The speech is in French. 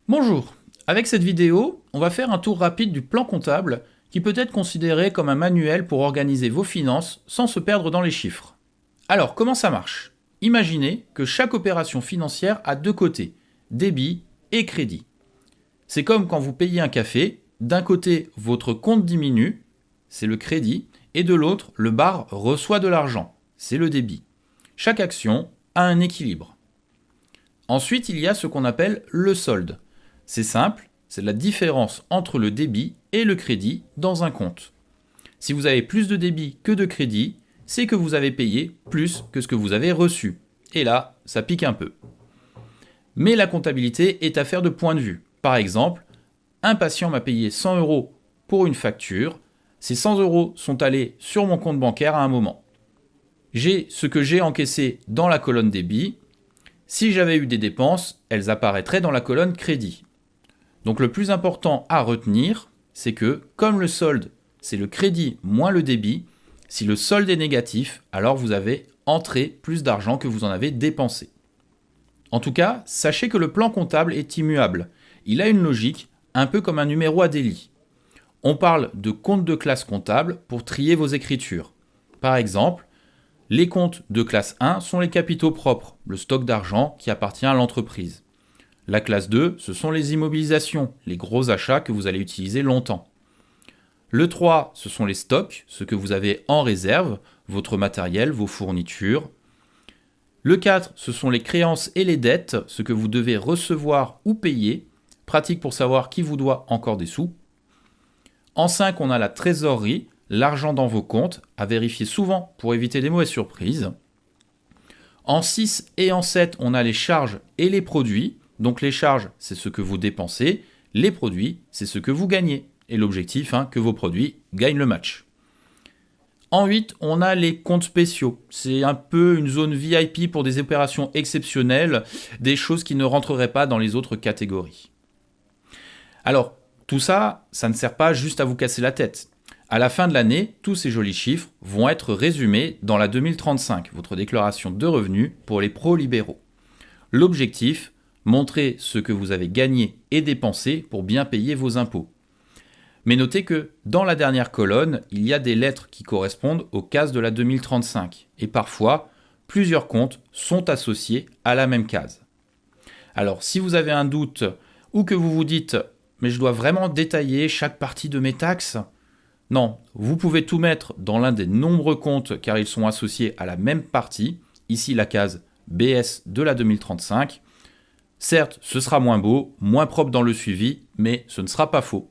Bonjour, avec cette vidéo, on va faire un tour rapide du plan comptable qui peut être considéré comme un manuel pour organiser vos finances sans se perdre dans les chiffres. Alors, comment ça marche? Imaginez que chaque opération financière a deux côtés, débit et crédit. C'est comme quand vous payez un café, d'un côté votre compte diminue, c'est le crédit, et de l'autre le bar reçoit de l'argent, c'est le débit. Chaque action a un équilibre. Ensuite, il y a ce qu'on appelle le solde. C'est simple, c'est la différence entre le débit et le crédit dans un compte. Si vous avez plus de débit que de crédit, c'est que vous avez payé plus que ce que vous avez reçu. Et là, ça pique un peu. Mais la comptabilité est affaire de point de vue. Par exemple, un patient m'a payé 100 € pour une facture. Ces 100 € sont allés sur mon compte bancaire à un moment. J'ai ce que j'ai encaissé dans la colonne débit. Si j'avais eu des dépenses, elles apparaîtraient dans la colonne crédit. Donc le plus important à retenir, c'est que comme le solde, c'est le crédit moins le débit, si le solde est négatif, alors vous avez entré plus d'argent que vous en avez dépensé. En tout cas, sachez que le plan comptable est immuable. Il a une logique, un peu comme un numéro à délit. On parle de compte de classe comptable pour trier vos écritures. Par exemple, les comptes de classe 1 sont les capitaux propres, le stock d'argent qui appartient à l'entreprise. La classe 2, ce sont les immobilisations, les gros achats que vous allez utiliser longtemps. Le 3, ce sont les stocks, ce que vous avez en réserve, votre matériel, vos fournitures. Le 4, ce sont les créances et les dettes, ce que vous devez recevoir ou payer, pratique pour savoir qui vous doit encore des sous. En 5, on a la trésorerie, l'argent dans vos comptes, à vérifier souvent pour éviter des mauvaises surprises. En 6 et en 7, on a les charges et les produits. Donc les charges, c'est ce que vous dépensez, les produits, c'est ce que vous gagnez. Et l'objectif, que vos produits gagnent le match. En 8, on a les comptes spéciaux. C'est un peu une zone VIP pour des opérations exceptionnelles, des choses qui ne rentreraient pas dans les autres catégories. Alors, tout ça, ça ne sert pas juste à vous casser la tête. À la fin de l'année, tous ces jolis chiffres vont être résumés dans la 2035, votre déclaration de revenus pour les pro-libéraux. L'objectif, montrer ce que vous avez gagné et dépensé pour bien payer vos impôts. Mais notez que dans la dernière colonne, il y a des lettres qui correspondent aux cases de la 2035. Et parfois, plusieurs comptes sont associés à la même case. Alors, si vous avez un doute ou que vous vous dites « mais je dois vraiment détailler chaque partie de mes taxes ?» Non, vous pouvez tout mettre dans l'un des nombreux comptes car ils sont associés à la même partie. Ici, la case BS de la 2035. Certes, ce sera moins beau, moins propre dans le suivi, mais ce ne sera pas faux.